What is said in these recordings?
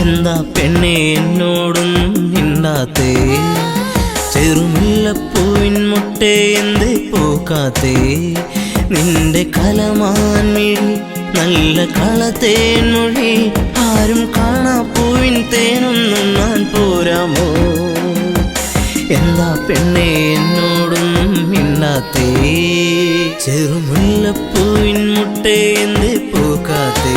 എന്താ പെണ്ണെ എന്നോടൊന്നും മിണ്ടാത്തേ? ചെറുമുല്ലപ്പൂവിൻ മുട്ടേ എന്തേ പൂക്കാത്തേ? നിന്റെ കലമാൻമിഴി നല്ല കളത്തേൻ മൊഴി, ആരും കാണാ പൂവിൻ തേനൊന്നും ഞാൻ പോരാമോ? എന്താ പെണ്ണെ എന്നോടൊന്നും മിണ്ടാത്തേ? ചെറുമുല്ലപ്പൂവിൻ മുട്ടേ എന്തേ പൂക്കാത്തേ?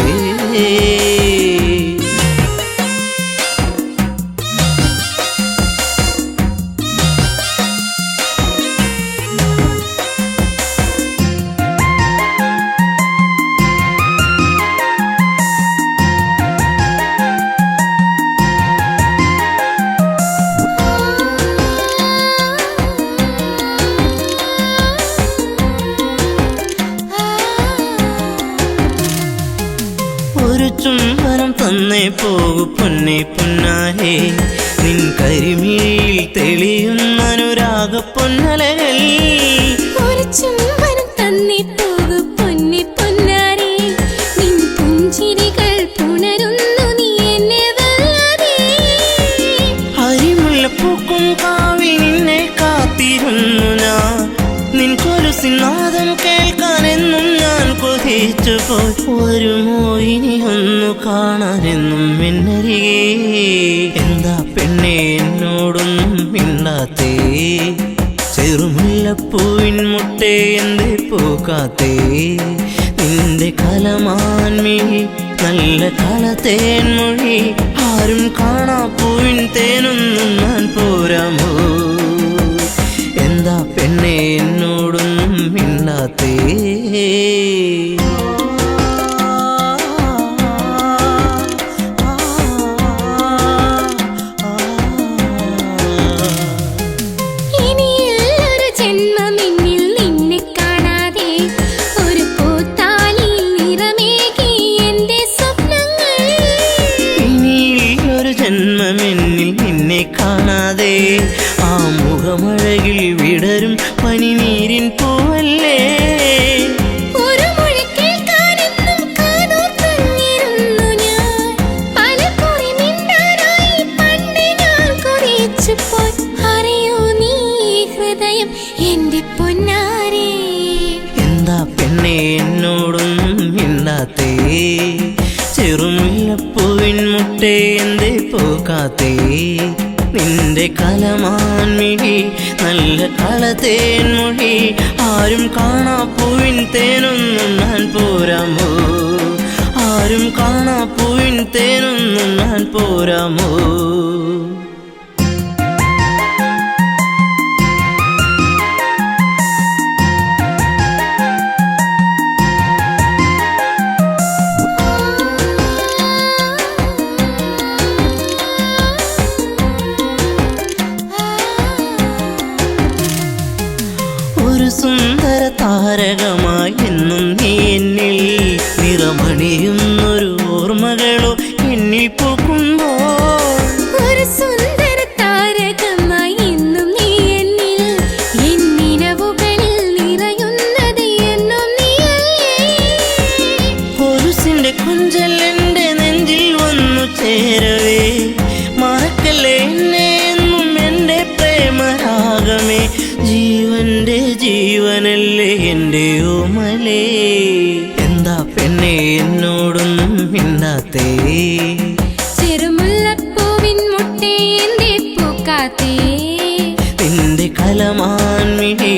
ഒരു ചുംബനം തന്നേ പോകു പൊന്നെ പൊന്നാരേ, നിൻ കരിമിഴിയിൽ തെളിയുന്ന അനുരാഗ പൊന്നലകൾ. ഒരു ചുംബനം തന്നേ പോകു പൊന്നെ പൊന്നാരേ, നിൻ പുഞ്ചിരികൾ പുണരുന്നു നീ എന്നെ വല്ലാതെ. അരിമുല്ലപ്പൂക്കും കാവിൽ നിന്നെ കാത്തിരുന്നു ഞാൻ, നിൻ കൊലുസിൻ നാദം കേൾക്കാനെന്നും ഞാൻ കൊതിച്ചു പോയി. വരുമോ ഇനി ഒന്നു കാണാനെന്നും എന്നരികെ? എന്താ പെണ്ണെ എന്നോടൊന്നും മിണ്ടാത്തേ? ചെറുമുല്ലപ്പൂവിൻ മുട്ടേ എന്തേ പൂക്കാത്തേ? നിന്റെ കലമാൻമിഴി നല്ല കളത്തേൻ മൊഴി, ആരും കാണാ പൂവിൻ തേനൊന്നും ഞാൻ പോരാമോ? എന്താ പെണ്ണെ എന്നോടൊന്നും മിണ്ടാത്തേ? ജന്മമെന്നിൽ നിന്നെ കാണാതെ ആ മുഖമഴകിൽ വിടരും പനിനീരിൻ പൂവല്ലേ? ഒരു മൊഴി കേൾക്കാനെന്നും കാതോർത്തിരുന്നു ഞാൻ, പലകുറി മിണ്ടാനായി പണ്ട് ഞാൻ കൊതിച്ചു പോയി. അറിയോ നീ ഹൃദയം എന്റെ പൊന്നാരേ? എന്താ പെണ്ണെ എന്നോടൊന്നും മിണ്ടാത്തേ? ചെറുമുല്ലപ്പൂവിൻ മുട്ടേ എന്തേ പൂക്കാത്തേ? നിന്റെ കലമാൻമിഴി നല്ല കളത്തേൻ മൊഴി, ആരും കാണാ പൂവിൻ തേനൊന്നും ഞാൻ പോരാമോ? ആരും കാണാ പൂവിൻ തേനൊന്നും ഞാൻ പോരാമോ? ഒരു സുന്ദര താരകമായി എന്നും നീ എന്നിൽ നിറമണിയുന്നൊരു ഓർമ്മകളോ എന്നിൽ പൂക്കുമ്പോൾ. ഒരു സുന്ദര താരകമായി എന്നും നീ എന്നിൽ, എന്നിനവുകളിൽ നിറയുന്നത് എന്നും നീയല്ലേ? കൊലുസിന്റെ കൊഞ്ചൽ എന്റെ നെഞ്ചിൽ വന്നു ചേരവേ, മറക്കല്ലേ എന്നെ എന്നും എന്റെ പ്രേമരാഗമേ. ജീവന്റെ ജീവനല്ലേ എന്റെ ഓമലേ? എന്താ പെണ്ണെ എന്നോടൊന്നും മിണ്ടാത്തേ? ചെറുമുല്ലപ്പൂവിൻ മുട്ടേ എന്തേ പൂക്കാത്തേ? നിന്റെ കലമാൻമിഴി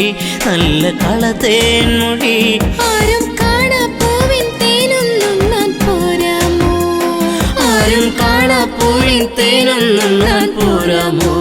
നല്ല കളത്തേൻ മൊഴി, ആരും കാണാ പൂവിൻ തേനൊന്നും ഞാൻ പോരാമോ? ആരും കാണാ പൂവിൻ തേനൊന്നും ഞാൻ പോരാമോ?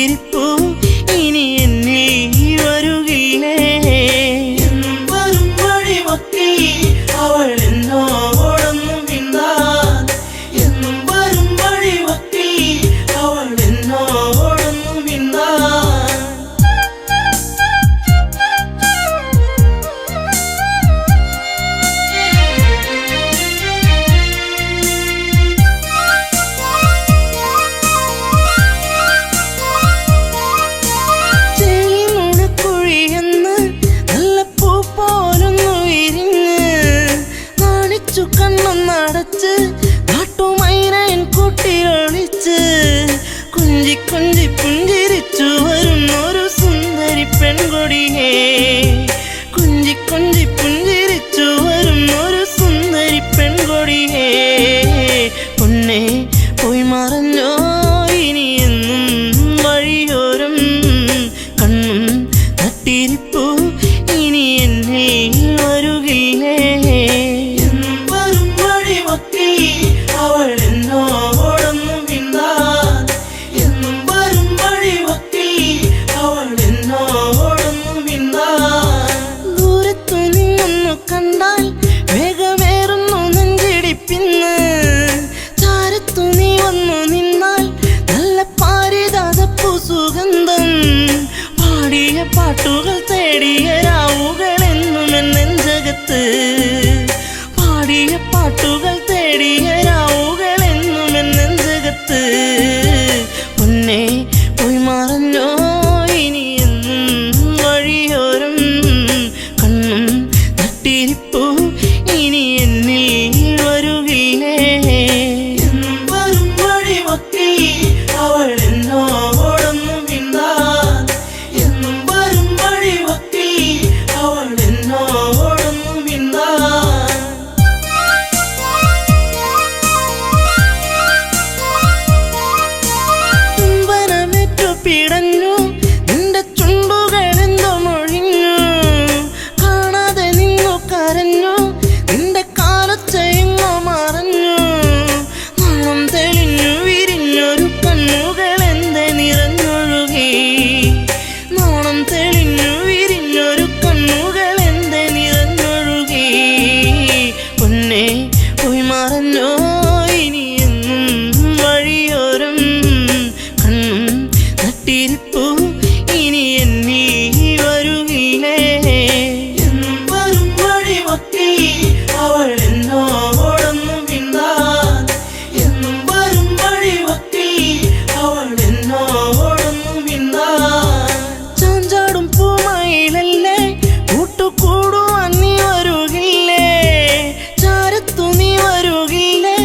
നട്ടിരിപ്പൂ ഇനി എന്നിൽ വരുകില്ലേ എന്നും വരും വഴിവക്കിൽ അവൾ എന്നോടൊന്നും മിണ്ടാൻ എന്നും വരും വഴിവക്കിൽ അവൾ എന്നോടൊന്നും മിണ്ടാൻ കണ്ണൊന്നടച്ച് നാട്ടുമൈനൻ കൂട്ടിയൊളിച്ച് കുഞ്ചി കുഞ്ചി പുഞ്ചിരിച്ചു വരുന്നൊരു സുന്ദരി പെൺകൊടിയേ കുഞ്ചി കുഞ്ചി പുഞ്ചിരിച്ചു വരുന്നൊരു സുന്ദരി പെൺകൊടിയേ പൊന്നെ പോയി മറഞ്ഞോ ഇനി എന്നും വഴിയോരം കണ്ണും നട്ടിരിപ്പൂ ഇനി എന്നെ വരുകില്ലേ അവൾ എന്നോടൊന്നും മിണ്ടാൻ എന്നും വരും വഴിവക്കിൽ അവൾ എന്നോടൊന്നും മിണ്ടാൻ ദൂരത്തു നിന്നൊന്നു കണ്ടാൽ വേഗമേറുന്നു നെഞ്ചിടിപ്പിന്ന് ചാരത്തു നീ വന്നു നിന്നാൽ നല്ല പാരിജാതപ്പൂ സുഗന്ധം പാടിയ പാട്ടുകൾ തേടിയ രാവുകൾ എന്നും എന്നെഞ്ചകത്ത് പാടിയ പാട്ടുകൾ തേടിയ രാവുകൾ എന്നും എന്നെഞ്ചകത്ത് പൊന്നെ പോയി മറഞ്ഞോ ഇനി എന്നും വഴിയോരം കണ്ണും നട്ടിരിപ്പൂ ഇനി എന്നിൽ വരുകില്ലേ എന്നും വരും വഴിവക്കിൽ അവൾ എന്നോടൊന്നും മിണ്ടാൻ എന്നും വരും വഴിവക്കിൽ അവൾ എന്നോടൊന്നും മിണ്ടാൻ പിടഞ്ഞു നിന്റെ ചുണ്ടുകളെന്തോ മൊഴിഞ്ഞു കാണാതെ നിന്നു കരഞ്ഞു നിന്റെ കാലച്ചെങ്ങോ മറഞ്ഞു നാണം തെളിഞ്ഞു വിരിഞ്ഞൊരു കണ്ണുകൾ എന്റെ നിറഞ്ഞൊഴുകി നാണം തെളിഞ്ഞു വിരിഞ്ഞൊരു കണ്ണുകൾ എന്റെ നിറഞ്ഞൊഴുകി പൊന്നെ പോയി മറഞ്ഞോ ഇനി എന്നും വഴിയോരം കണ്ണും നട്ടിരിപ്പൂ ഇനി എന്നിൽ വരുകില്ലേ എന്നും വരും വഴിവക്കിൽ അവൾ എന്നോടൊന്നും മിണ്ടാൻ എന്നും വരും വഴിവക്കിൽ അവൾ എന്നോടൊന്നും മിണ്ടാൻ ചാഞ്ചാടും പൂമയിലല്ലേ കൂട്ടുകൂടുവാൻ നീ വരുകില്ലേ ചാരത്തു നീ വരുകില്ലേ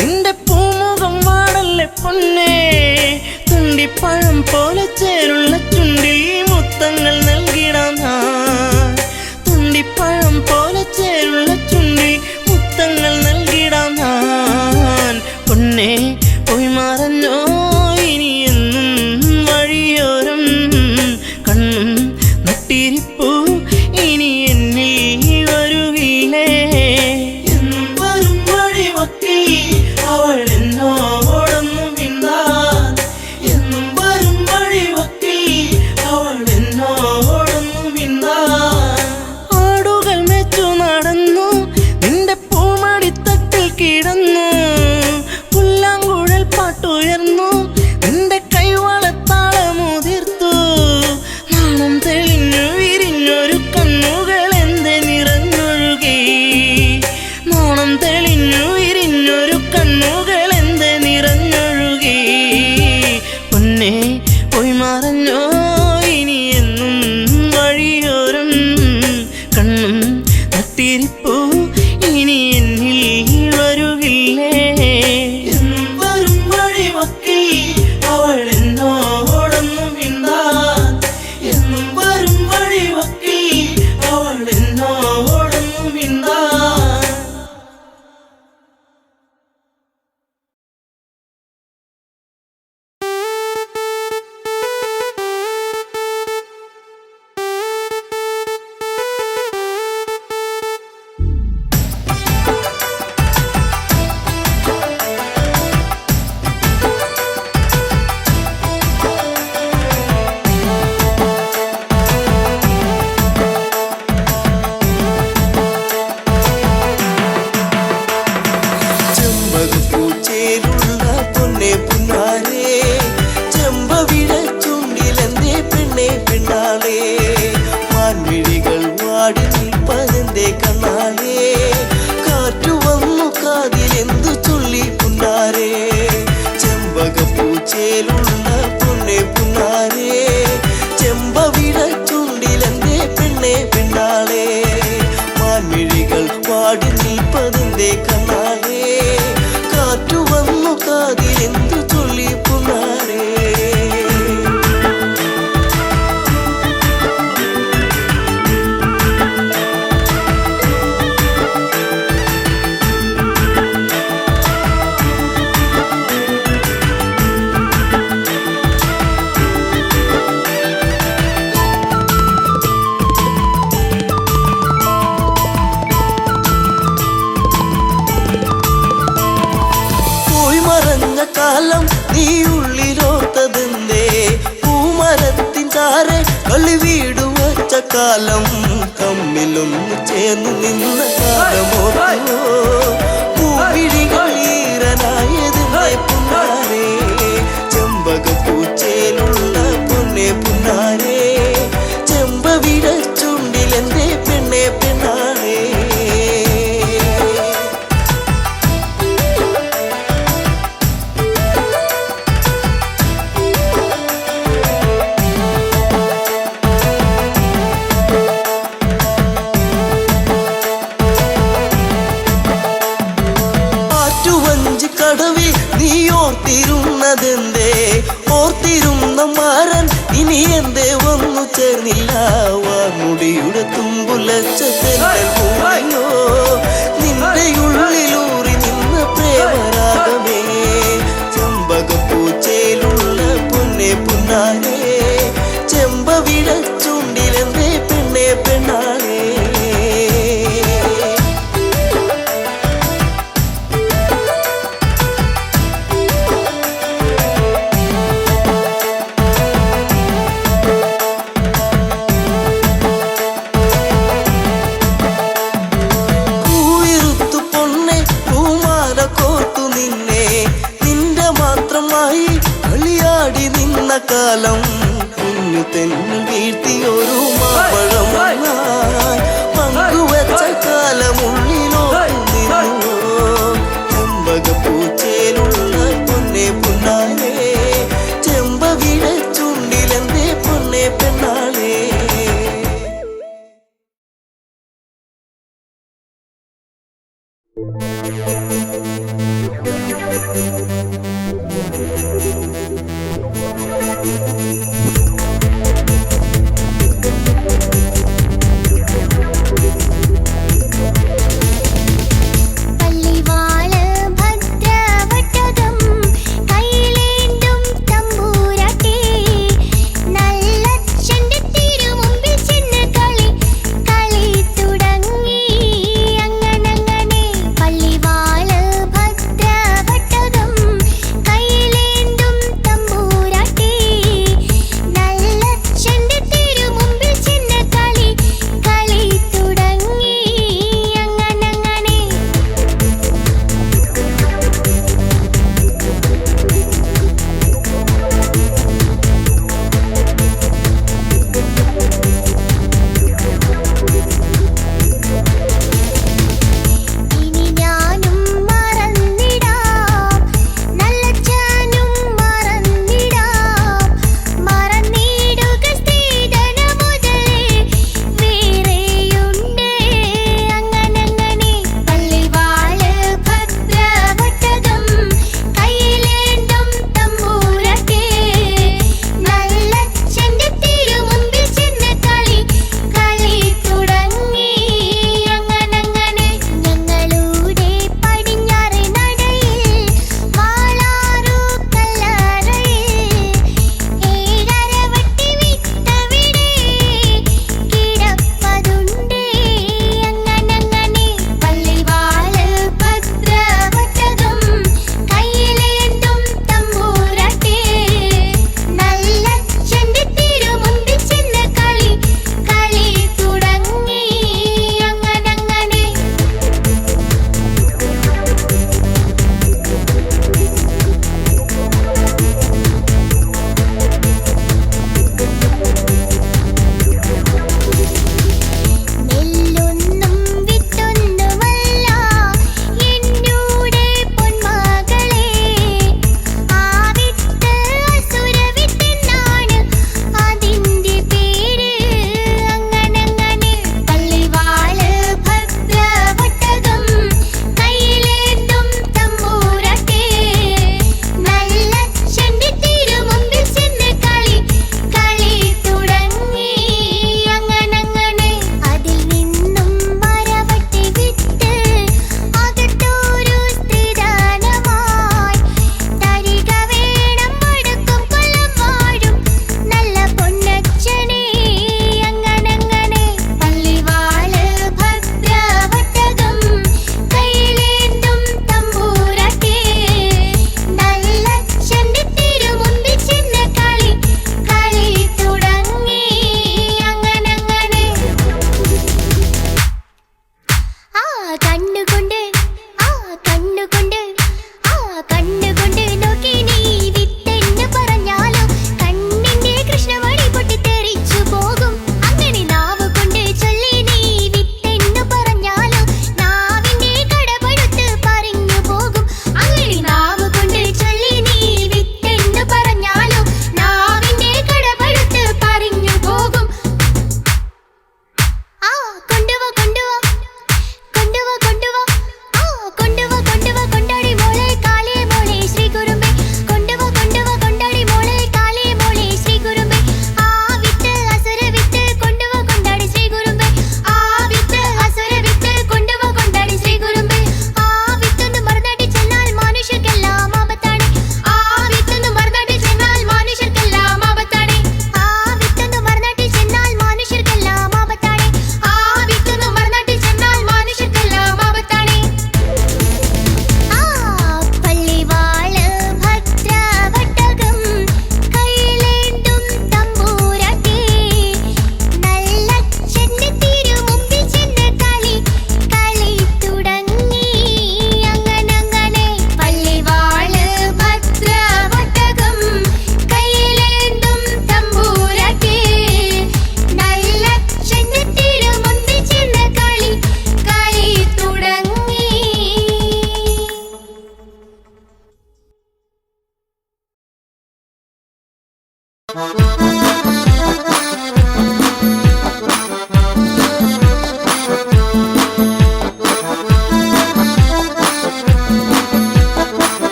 നിന്റെ പൂമുഖം വാടല്ലേ പൊന്നേ തുണ്ടിപ്പഴം പോലെ ചേരുള്ള ചുണ്ടിൽ മുത്തങ്ങൾ നൽകിടാം ഞാൻ തുണ്ടിപ്പഴം പോലെ ചേരുള്ള ചുണ്ടിൽ മുത്തങ്ങൾ നൽകിടാം ഞാൻ പൊന്നെ പോയി മറഞ്ഞോ ഇനി എന്നും വഴിയോരം കണ്ണും നട്ടിരിപ്പൂ ഇനി എന്നിൽ വരുകില്ലേ എന്നും വരും വഴിവക്കിൽ അവൾ എന്നോടൊന്നും മിണ്ടാൻ എന്നും വരും വഴിവക്കിൽ അവൾ എന്നോടൊന്നും മിണ്ടാൻ ആടുകൾ മേച്ചു നടന്നു നിന്റെ പൂമടിത്തട്ടിൽ കിടന്നു പുല്ലാങ്കുഴൽ പാട്ടുയർന്നു നിന്റെ കൈവളത്താളമുതിർത്തു നാണം തെളിഞ്ഞു വിരിഞ്ഞൊരു കണ്ണുകൾ എന്റെ നിറഞ്ഞൊഴുകി നാണം തെളിഞ്ഞു വിരിഞ്ഞൊരു കണ്ണുകൾ എന്റെ നിറഞ്ഞൊഴുകി പൊന്നെ പോയി മറഞ്ഞോ ഇനി എന്നും വഴിയോരം കണ്ണും നട്ടിരിപ്പൂ ഇനി എന്നിൽ വരുകില്ലേ എന്നും വരും വഴിവക്കിൽ അവൾ എന്നോടൊന്നും മിണ്ടാൻ എന്നും വരും വഴിവക്കിൽ അവൾ എന്നോടൊന്നും മിണ്ടാൻ കളി വീട് വച്ച കാലം തമ്മിലൊന്നു ചേർന്ന് നിന്ന കാലമോ പൂവിഴികൾ ഈറനായത് പുന്നാരേ ചെമ്പകപ്പൂച്ചേലുള്ള പൊന്നെ പുന്നാരേ ചെമ്പവിട ചുണ്ടിലെന്റെ പെണ്ണെ പെണ്ണാരേ കടവിൽ നീ ഓർത്തിരുന്നതെന്തേ ഓർത്തിരുന്ന മാരൻ ഇനി എന്തേ വന്നു ചേർന്നില്ല വാർമുടിയുടെ തുമ്പുലച്ചോ നിന്റെ ഉള്ളിലൂറി നിന്ന പ്രേമരാഗമേ ചെമ്പകപ്പൂച്ചയിലുള്ള പൊന്നെ പുന്നാരേ ചെമ്പവിട ചുണ്ടിലെന്തേ പെണ്ണെ പെണ്ണാളേ കാലം കുഞ്ഞു തെന്നു വീഴ്ത്തിയൊരു മാമ്പഴം പങ്കുവച്ച കാലമുള്ളിലോ നിന്നു ചെമ്പകപ്പൂച്ചയിലുള്ള പൊന്നെ പുന്നാരേ ചെമ്പവിട ചുണ്ടിലെന്തേ പൊന്നെ പെണ്ണാളേ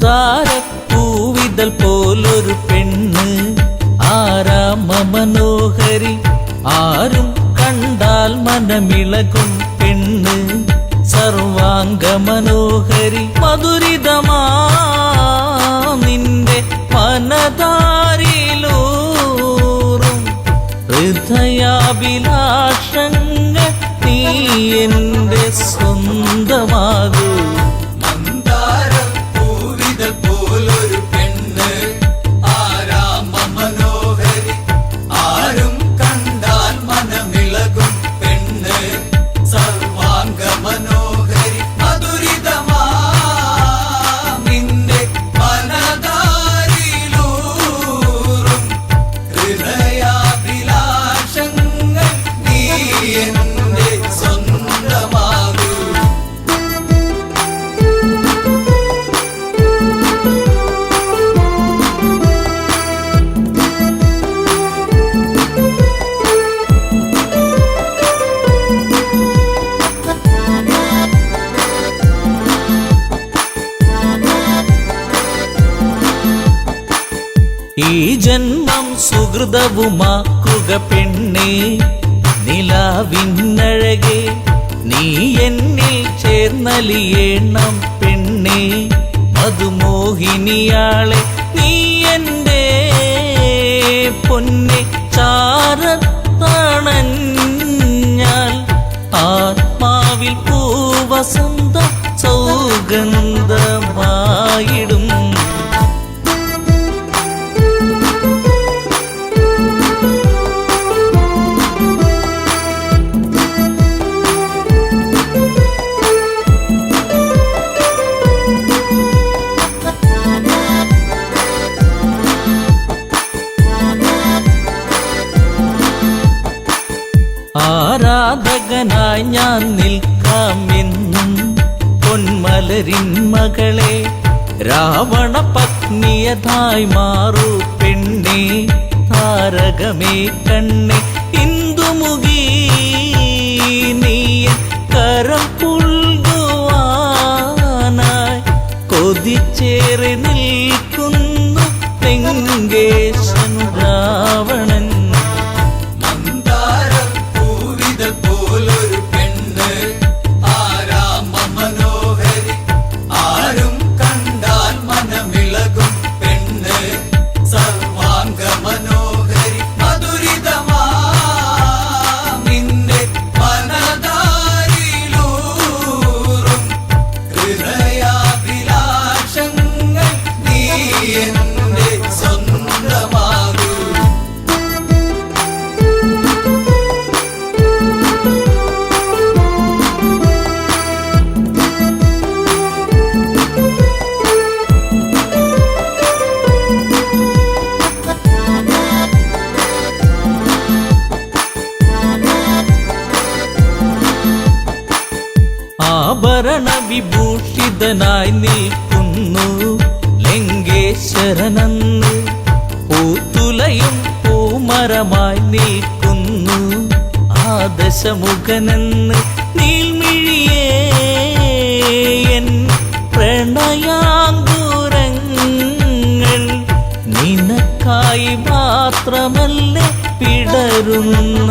മന്ദാരപ്പൂവിതൽ പോലൊരു പെണ്ണ് ആരാമ മനോഹരി ആരും കണ്ടാൽ മനമിളകും പെണ്ണ് സർവാംഗ മനോഹരി മധുരിതമാ നിന്റെ മനതാരിലൂറും ഹൃദയാഭിലാഷങ്ങൾ നീ എന്റെ സ്വന്തമാകൂ മന്ദാരപ്പൂവിതൽ പോലൊരു പെണ്ണ് ആരാമ മനോഹരി ആരും കണ്ടാൽ മനമിളകും പെണ്ണ് സർവാംഗ മനോഹരി മധുരിതമാ നിന്റെ മനതാരിലൂറും ഹൃദയാഭിലാഷങ്ങൾ നീ എന്റെ സ്വന്തമാകൂ. ഈ ജന്മം സുഹൃതവുമാക്കുക പെണ്ണേ നിലാവിന്നഴകെ നീ എന്നിൽ ചേർന്നലിയേണം പെണ്ണേ മധുമോഹിനിയാളെ നീ എൻ്റെ പൊന്നെ ചാരത്തണഞ്ഞാൽ ആത്മാവിൽ പൂവസന്ത സൗഗന്ധമായിടും ആരാധകനായി ഞാൻ നിൽക്കാമെന്നും പൊന്മലരിൻ മകളെ രാവണ പത്നിയതായി മാറൂ പെണ്ണേ താരകമേ കണ്ണേ ഇന്ദുമുഖി നീ കരം പുൽകുവാനായി കൊതിച്ചേറി നിൽക്കുന്നു ലങ്കേശൻ രാവണൻ മന്ദാരപ്പൂവിതൽ പോലൊരു പെണ്ണ് ആരാമ മനോഹരി ആരും കണ്ടാൽ മനമിളകും പെണ്ണ് സർവാംഗ മനോഹരി മധുരിതമാ നിന്റെ മനതാരിലൂറും ഹൃദയാഭിലാഷങ്ങൾ നീ എന്റെ സ്വന്തമാകൂ. ആഭരണ വിഭൂഷിതനായി നിൽക്കുന്നു ലങ്കേശ്വരനന്ന് പൂത്തുലയും പൂമരമായി നിൽക്കുന്നു ആദശമുഖനെന്ന് നീൽമിഴിയേ എൻ പ്രണയാങ്കുരങ്ങൾ നിനക്കായി മാത്രമല്ലേ പിടരുന്നതിന്ന്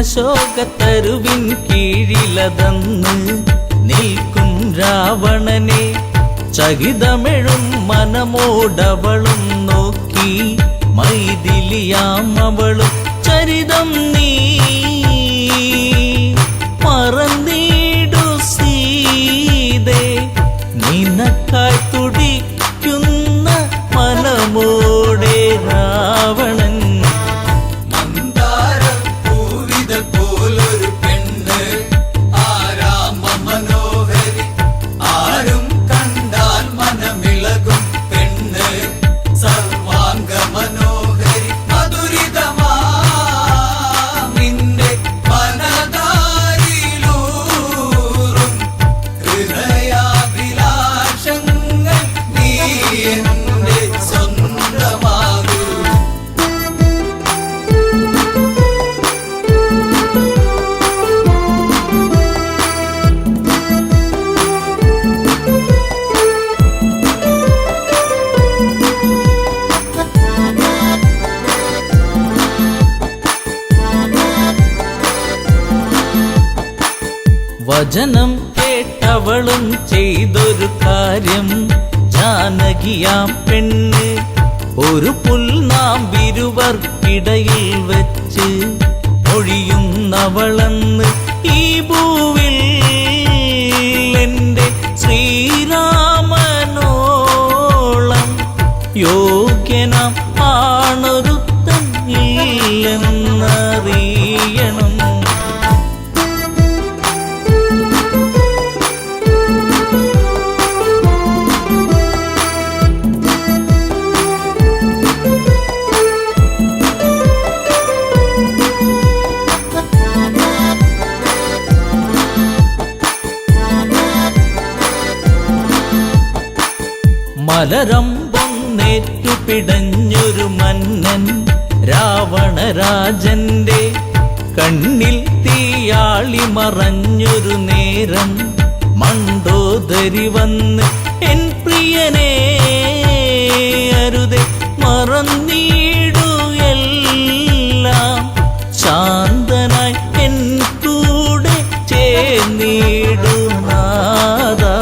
പൊന്നശോകത്തരുവിൻ കീഴിലതന്ന് നിൽക്കും രാവണനെ ചകിതമെഴും മനമോടവളും നോക്കി മൈഥിലിയാം അവളും ചരിതം നീ മറന്നീടു സീതേ നിനക്കായി തുടിക്കുന്ന മനമോടെ രാവണൻ മന്ദാരപ്പൂവിതൽ പോലൊരു പെണ്ണ് ആരാമ മനോഹരി ആരും കണ്ടാൽ മനമിളകും പെണ്ണ് സർവാംഗ മനോഹരി മധുരിതമാ വചനം കേട്ടവളും ചെയ്തൊരു കാര്യം, ജാനകിയാം പെണ്ണ് ഒരു പുൽനാമ്പിരുവർക്കിടയിൽ വെച്ച് ഒഴിയുന്നവളെന്ന് ഈ ഭൂവിൽ എൻ്റെ ശ്രീരാമനോളം യോഗ്യനാം ആണൊരുത്തൻ ഇല്ലെന്നറിയണം. മലരമ്പൊന്നേറ്റു പിടഞ്ഞൊരു മന്നൻ രാവണരാജന്റെ കണ്ണിൽ തീയാളി മറഞ്ഞൊരു നേരം, മണ്ടോദരി വന്ന് എൻ പ്രിയനെ അരുതെ മറന്നീടു എല്ലാം, ശാന്തനായി എൻ കൂടെ ചേർന്നീടു നാദാ.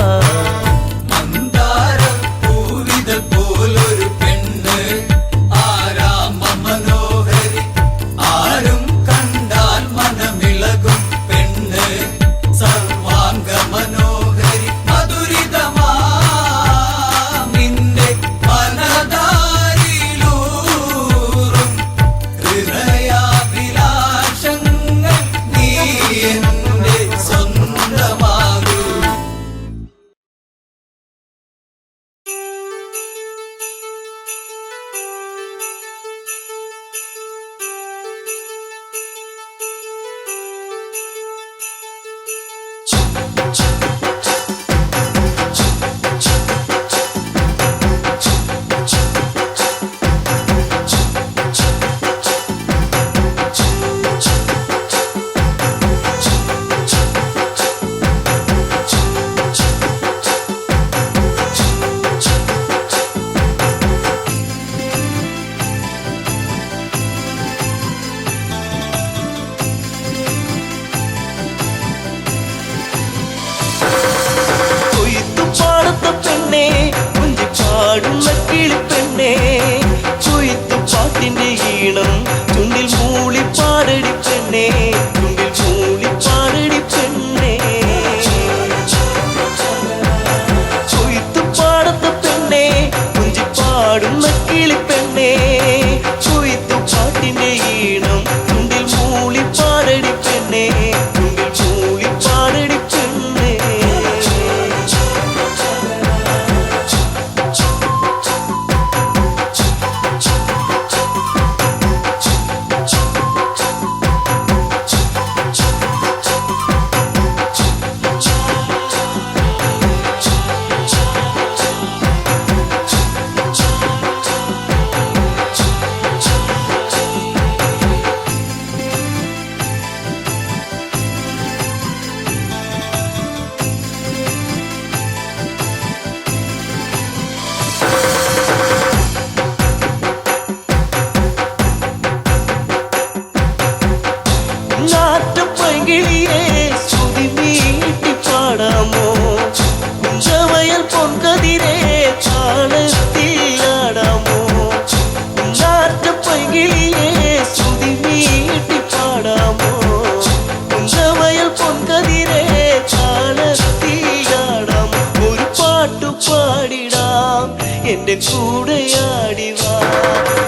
എന്റെ കൂടെയാടിവാ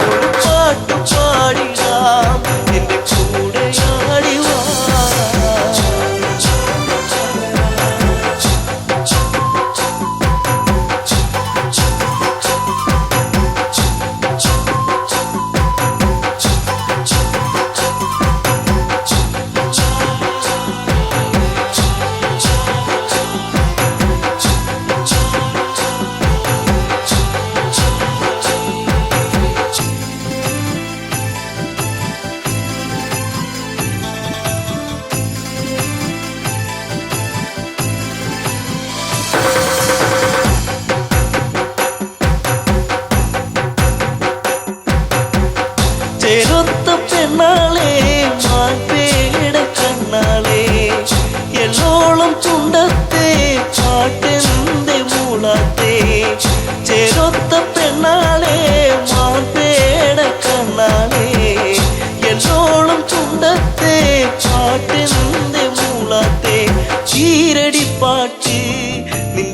ഒരു പാട്ടു പാടിടാം എന്റെ കൂടെയാടിവാ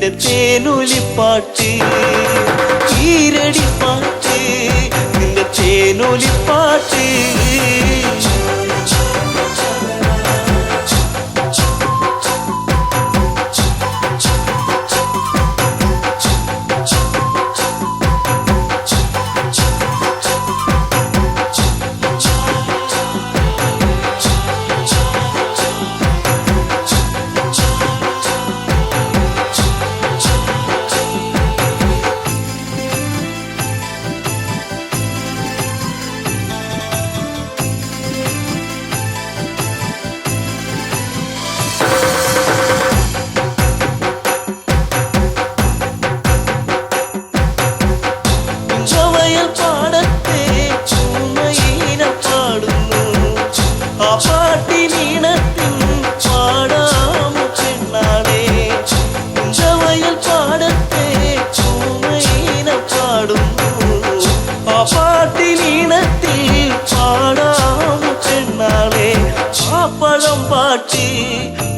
നിന്റെ തേനൊലിപ്പാട്ട് ഈരടിപ്പാട്ട് നിന്റെ തേനൊലിപ്പാട്ട്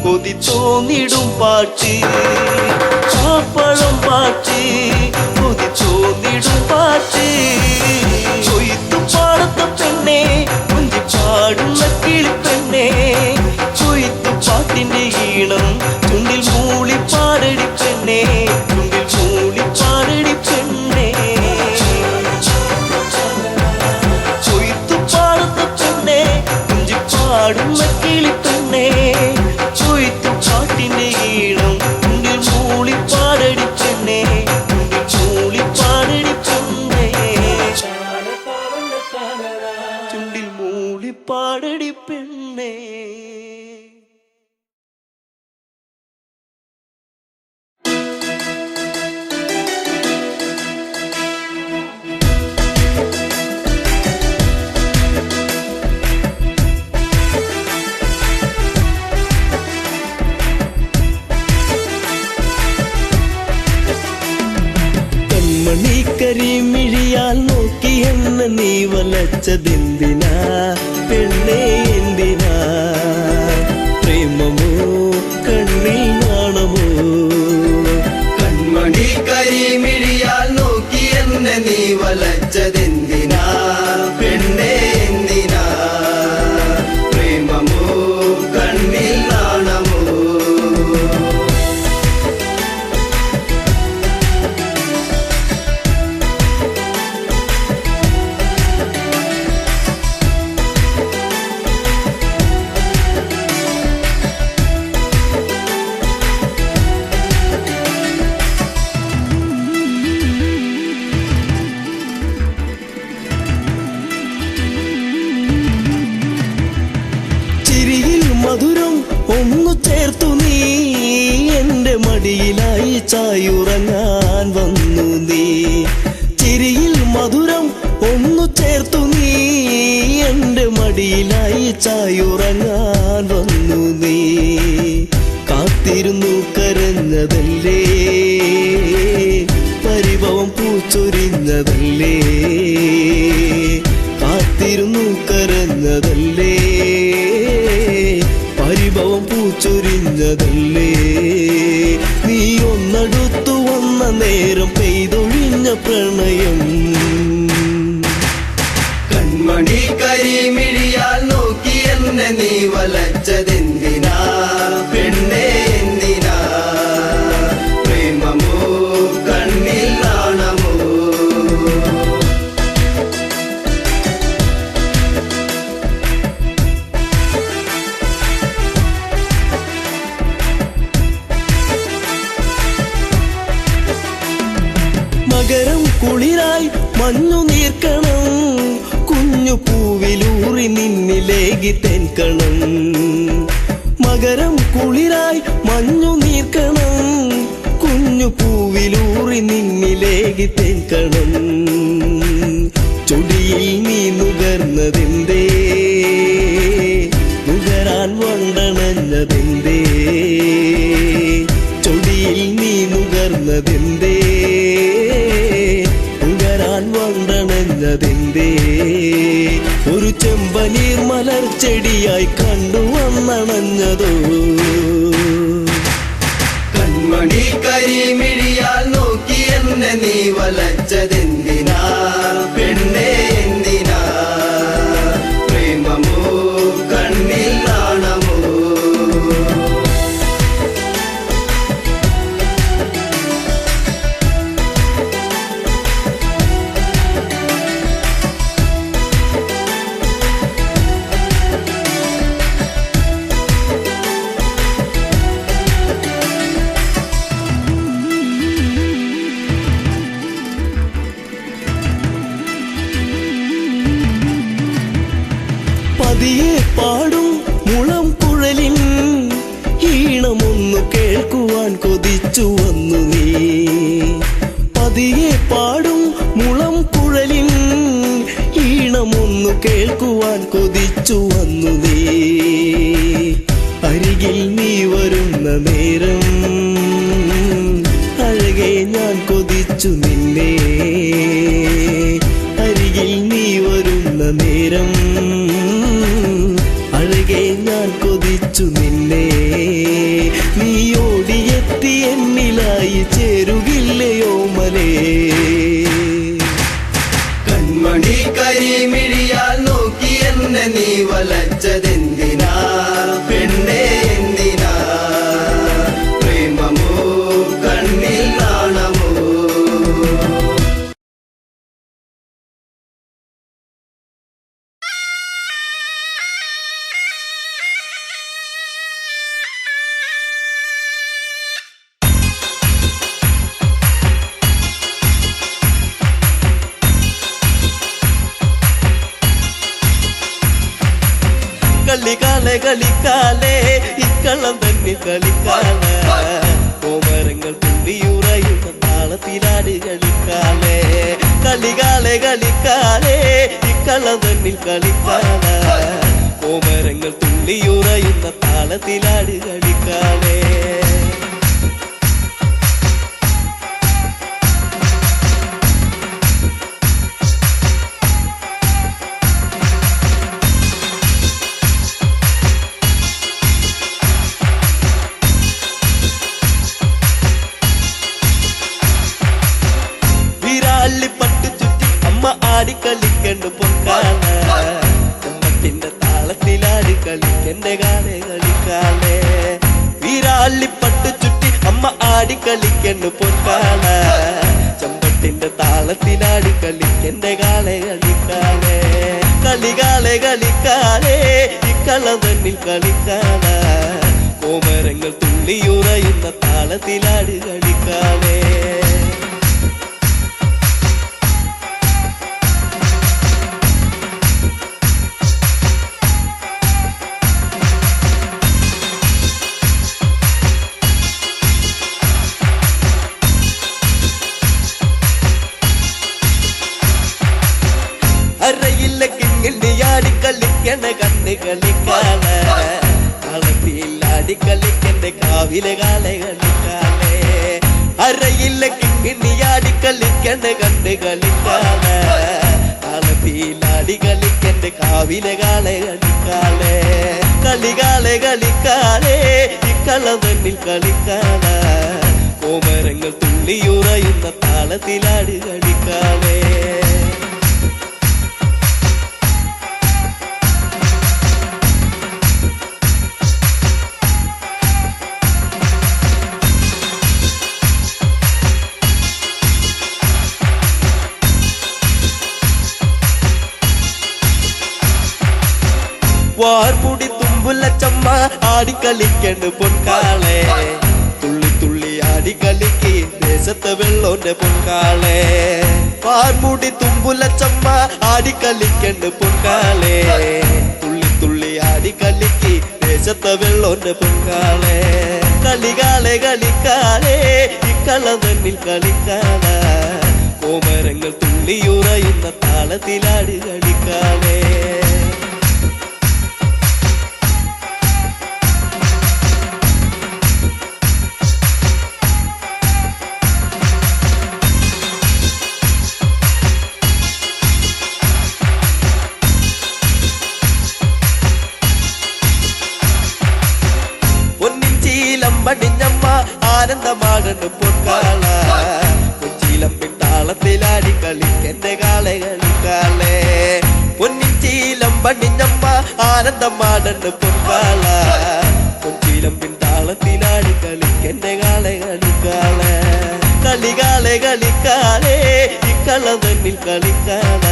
കൊതി തോന്നിടും പാട്ട് പഴം പാട്ട് കൊതി തോന്നിടും പാട്ട് കൊയ്ത്തു പാടത്ത പെണ്ണെ കുഞ്ചി പാടുന്ന കിളിപ്പെണ്ണെ കൊയ്ത്തു പാട്ടിന്റെ ഈണം ചുണ്ടിൽ മൂളി പാടടി പെണ്ണെ ചുണ്ടിൽ മൂളി പാടടി പെണ്ണെ കൊയ്ത്തു പാടത്ത പെണ്ണെ കുഞ്ചി പാടുന്ന കിളിപ്പെണ്ണെ കൊയ്ത്തു പാട്ടിന്റെ ഈണം ചുണ്ടിൽ മൂളി പാടടി പെണ്ണെ ചുണ്ടിൽ മൂളി പാടടി പെണ്ണെ ചുണ്ടിൽ മൂളി പാടടി പെണ്ണെ കരിമിഴിയാൽ നോക്കി എന്നെ നീ വലച്ചതെന്തിനാ പെണ്ണേ എന്തിനാ പ്രേമമോ കണ്ണിൽ നാണമോ കൺമണി കരിമിഴിയാൽ നോക്കി എന്നെ നീ വലച്ചതെന്തിനാ പെണ്ണേ എന്തിനാ പ്രേമമോ കണ്ണിൽ നാണമോ മധുരം ഒന്നു ചേർത്തു നീ എന്റെ മടിയിലായി ചായുറങ്ങാൻ വന്നു നീ ചിരിയിൽ മധുരം ഒന്നു ചേർത്തു നീ എന്റെ മടിയിലായി ചായുറങ്ങാൻ വന്നു നീ കാത്തിരുന്നു കരഞ്ഞതല്ലേ പരിഭവം പൂച്ചൊരിഞ്ഞതല്ലേ കാത്തിരുന്നു കരഞ്ഞതല്ലേ പരിഭവം പൂച്ചൊരിഞ്ഞതല്ലേ നീ ഒന്നടുത്തു വന്ന നേരം പെയ്തൊഴിഞ്ഞ പ്രണയം കൺമണി കരിമിഴിയാൽ നോക്കി എന്നെ നീ വലച്ചതെന്തിനാ പെണ്ണേ എന്തിനാ പ്രേമമോ കണ്ണിൽ നാണമോ മകരം കുളിരായി മഞ്ഞു നീർക്കണം കുഞ്ഞു പൂവിലൂറി നിന്നിലേകി തെൻകണം മകരം കുളിരായി മഞ്ഞു നീർക്കണം കുഞ്ഞു പൂവിലൂറി നിന്നിലേകി തെൻകണം ചൊടിയിൽ നീ നുകർന്നതെന്തേ നുകരാൻ വണ്ടണഞ്ഞതെന്തേ ചൊടിയിൽ നീ നുകർന്നതെന്തേ നുകരാൻ വണ്ടണഞ്ഞതെന്തേ ഒരു ചെമ്പനീർ മലർ ചെടിയായി കണ്ടുവന്നണഞ്ഞതോ കൺമണി കരിമി പതിയെ പാടും മുളം കുഴലിൻ ഈണമൊന്നു കേൾക്കുവാൻ കൊതിച്ചു വന്നു നീ. പതിയെ പാടും മുളം കുഴലിൻ ഈണമൊന്നു കേൾക്കുവാൻ കൊതിച്ചു വന്നു നീ. അരികിൽ നീ വരുന്ന നേരം അഴകെ ഞാൻ കൊതിച്ചു നിന്നെ. അരികിൽ നീ വരുന്ന നേരം അഴകെ ഞാൻ കൊതിച്ചു നിന്നെ. നീ ഓടിയെത്തി എന്നിലായി ചേരുകില്ലയോ മലേ. കൺമണി കരിമിഴിയാൽ നോക്കി എന്നെ നീ വലച്ചതെന്തിനാ പെണ്ണേ എന്തിനാ? പ്രേമമോ കണ്ണിൽ നാണമോ? കളിക്കാലെ കളിക്കാലേ ഇക്കള്ളം തന്നെ കളിക്കാല. കോമരങ്ങൾ തുള്ളിയുറയുന്ന താളത്തിലാട് കളിക്കാലേ. കളികാലെ കളിക്കാലേ ഇക്കള്ളം തന്നിൽ കളിക്കാല. കോമരങ്ങൾ തുള്ളിയുറയുന്ന താളത്തിലാട് കളിക്കാലേ. പട്ടു ചുറ്റി അമ്മ ആടിക്കളിക്കണ്ട് പൊക്കാല. ചമ്മത്തിന്റെ താളത്തിലാടി കളിക്കന്റെ കാലേ കളിക്കാലേ. വീരാളിപ്പട്ടു ചുറ്റി അമ്മ ആടിക്കളിക്കണ്ട് പൊക്കാല. ചമ്പട്ടിന്റെ താളത്തിലാടി കളിക്കന്റെ കാലേ കളിക്കാലേ. കളികാലെ കളിക്കാലേ ഇക്കള്ളം തന്നിൽ കളിക്കാല. കോമരങ്ങൾ തുള്ളിയുറയുന്ന താളത്തിലാടി കളിക്കാലേ. അരയില്ല കിങ്ങിണ്ടിയാടി കളിക്കണ കണ്ണ് കളിക്കാല. കളത്തിലാടി കളിക്കണ്ട കാവിലെ കാലെ കളിക്കാലേ. അരയില്ല കിങ്ങിണ്ടിയാടി കളിക്കണ കണ്ണ് കളിക്കാല. കളത്തിലാടി കളിക്കണ്ട കാവിലെ കാലെ കളിക്കാലേ. കളികാലെ കളിക്കാലേ ഇക്കള്ളം തന്നിൽ കളിക്കാല. കോമരങ്ങൾ തുള്ളിയുറയുന്ന താളത്തിലാട് കളിക്കാലേ. വാർമുടി തുമ്പുല ചമ്മ ആടിക്കളിക്കണ്ട് പൊൻകാളെ. തുള്ളി തുള്ളി ആടിക്കളിക്ക് ദേശത്തെ വെള്ളോന്റെ പൊൻകാളെ. വാർമുടി തുമ്പുല ചമ്മ ആടിക്കളിക്കണ്ട് പൊൻകാളെ. തുള്ളി തുള്ളി ആടിക്കളിക്ക് ദേശത്തെ വെള്ളോന്റെ പൊൻകാളെ. കളികാലെ കളിക്കാലേ ഇക്കള്ളം തന്നിൽ കളിക്കാല. കോമരങ്ങൾ തുള്ളിയുറയുന്ന താളത്തിലാട് കളിക്കാലേ. പടിഞ്ഞമ്മ ആനന്ദമാകണ്ട് പൊൻകാല. കൊച്ചിയിലമ്പിൻ താളത്തിലാടി കളിക്കന്റെ കാളെ കളിക്കാലേ. പൊന്നിച്ചീലം പടിഞ്ഞമ്മ ആനന്ദമാകണ്ട് പൊൻകാല. കൊച്ചിയിലമ്പിൻ താളത്തിലാടി കളിക്കന്റെ കാളെ കളിക്കാലേ. കളികാലെ കളിക്കാലേ ഇക്കള്ളം തന്നിൽ കളിക്കാല.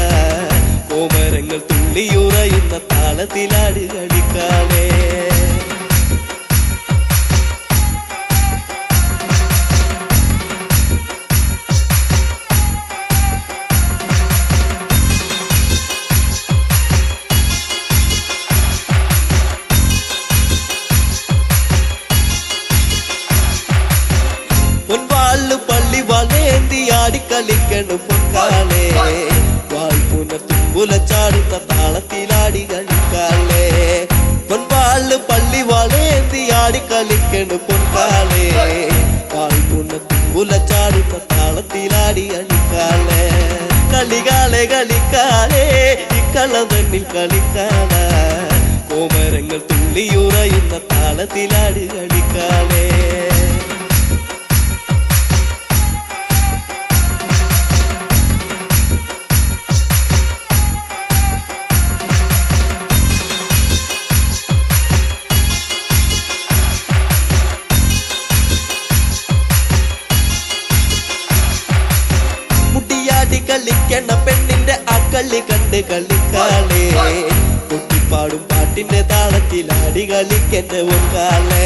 കോമരങ്ങൾ തുള്ളിയുറയുന്ന താളത്തിലാട് കളിക്കാലേ. പൊക്കാളെ വായ്പുന തുമ്പുല ചാടുന്ന താളത്തിലാടി കളിക്കാളെ പൊൻപാള് പള്ളി വളേന്തി ആടി കളിക്കണ് പൊക്കാളെ വായ്പുന തുമ്പുല ചാടുന്ന താളത്തിലാടി കളിക്കാളെ കളികാളെ കളിക്കാളെ ഇക്കള തന്നിൽ കളിക്കാള കോമരങ്ങൾ തുള്ളിയുറയുന്ന താളത്തിലാടി കളിക്കാളെ കളിക്കണ പെണ്ണിന്റെ ആ കളി കണ്ട് കളിക്കാളെ കുട്ടിപ്പാടും പാട്ടിന്റെ താളത്തിലാടി കളിക്കണ്ട ഒക്കാളെ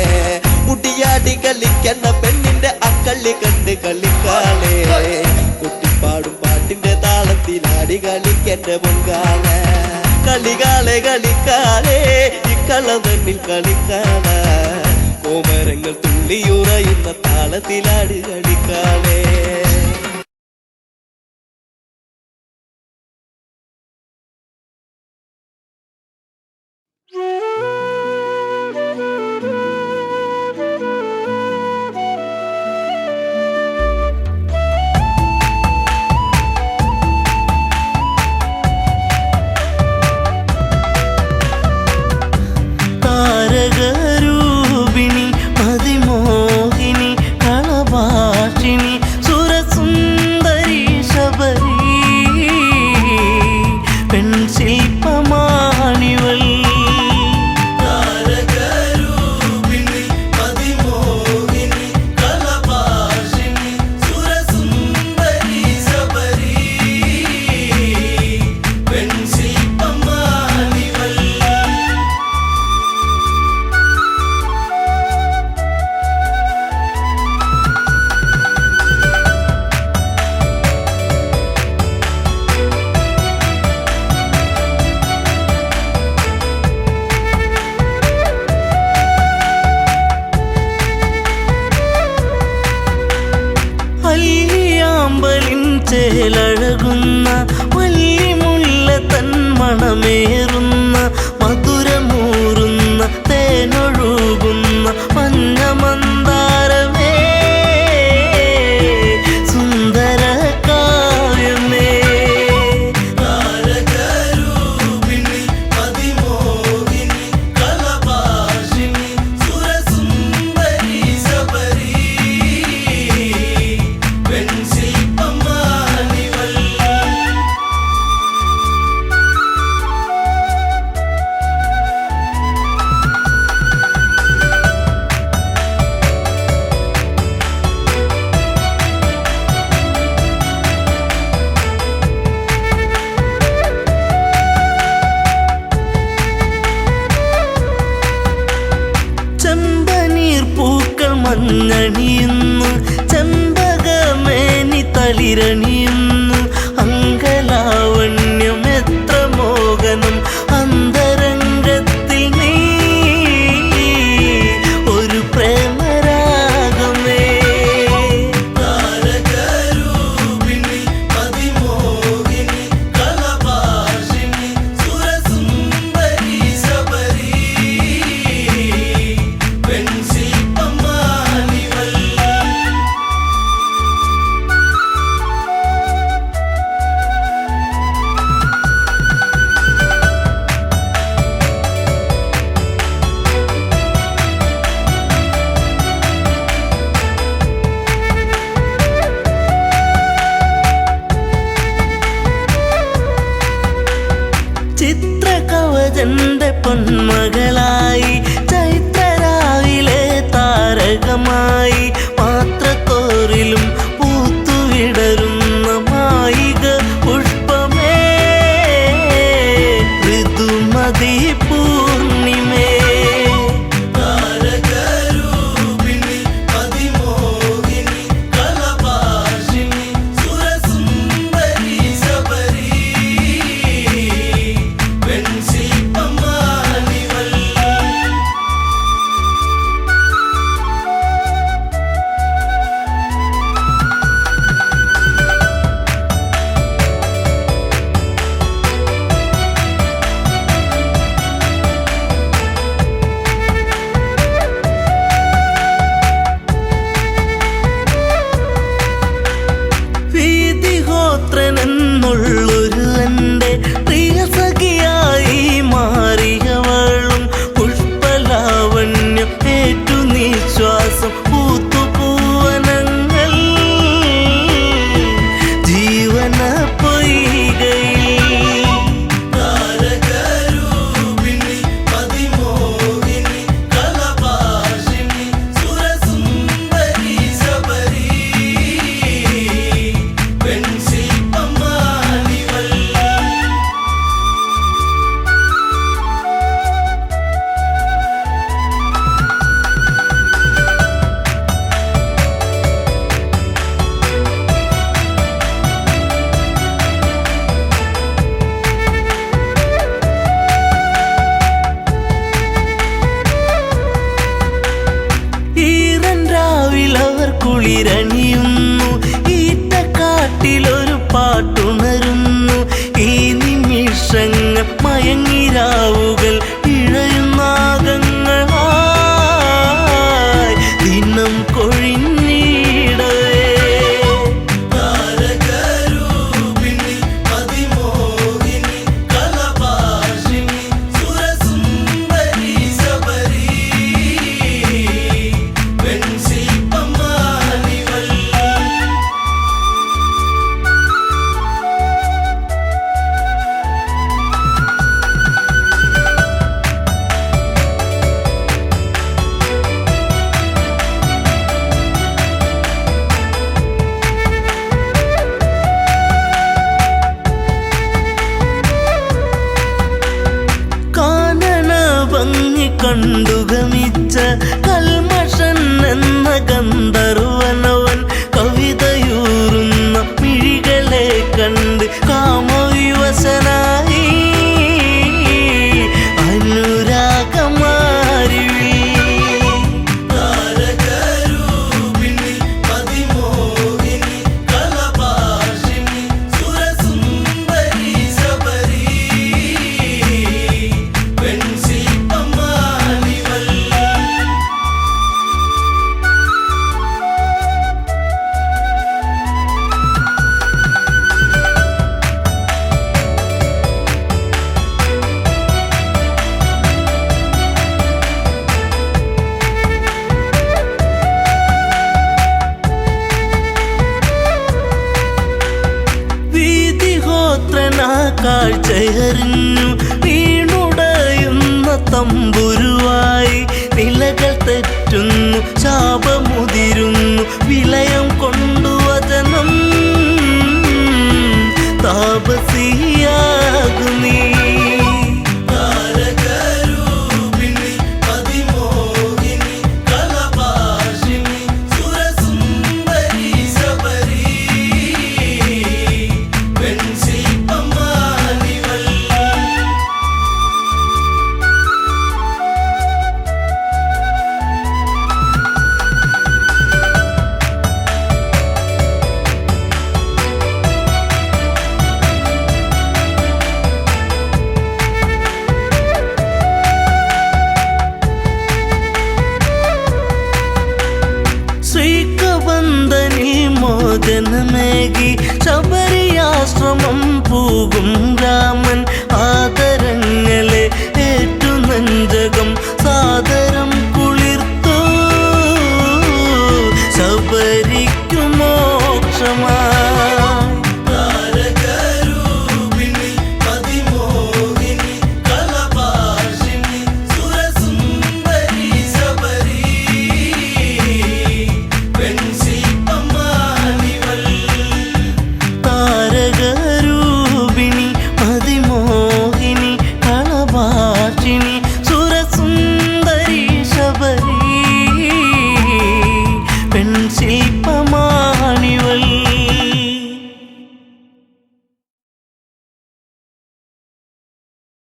മുടിയാടി കളിക്കണ പെണ്ണിന്റെ ആ കളി കണ്ട് കളിക്കാളെ കുട്ടിപ്പാടും പാട്ടിന്റെ താളത്തിലാടി കളിക്കണ്ട പൊങ്കാളെ കളികാളെ കളിക്കാളെ ഇക്കള തന്നിൽ കളിക്കാള കോമരങ്ങൾ തുള്ളിയുറയുന്ന താളത്തിലാടി കളിക്കാളെ താരകരൂപിണി മതിമോഹിനി കളഭാഷിണി സുരസുന്ദരി ശബരി പെൺശില്പമാണിവൾ വല്ലിയാമ്പലിൻ ചേലഴകുന്ന വല്ലിമുല്ല തൻ മണമേറുന്ന മധുരമൂറുന്ന തേനൊഴുകുന്ന മഞ്ഞമന്ദാരമേ സുന്ദര കാവ്യമേ മഞ്ഞണിയുന്നു ചെമ്പകമേനി തളിരണിയുന്നു അങ്കലാവണ്യം എത്ര മോഹനം അന്തരംഗത്തിൽ നീ ഒരു പ്രേമരാഗമേ ചിത്രകവചന്റെ പൊന്മകളായി ചൈത്രരാവിലെ താരകമായി പാത്രത്തോറിലും പൂത്തുവിടരുന്ന മായിക പുഷ്പമേ ഋതുമതി പൂർണിമേ കണ്ട് കാമവിവശനായി അനുരാഗമാരിവിൽ താരകരൂപിണി മതിമോഹിനി കലഭാഷിണി സുരസുന്ദരി ശബരി പെൺശില്പമാലിവൾ വീതിഹോത്രനാ കാഴ്ചയറിഞ്ഞു വീണുടയുന്ന തമ്പുരുവായി നിലകൾ തെറ്റുന്നു ശാപമുതിരുന്നു വിലയം കൊണ്ടു വചനം താപസിയാകു നീ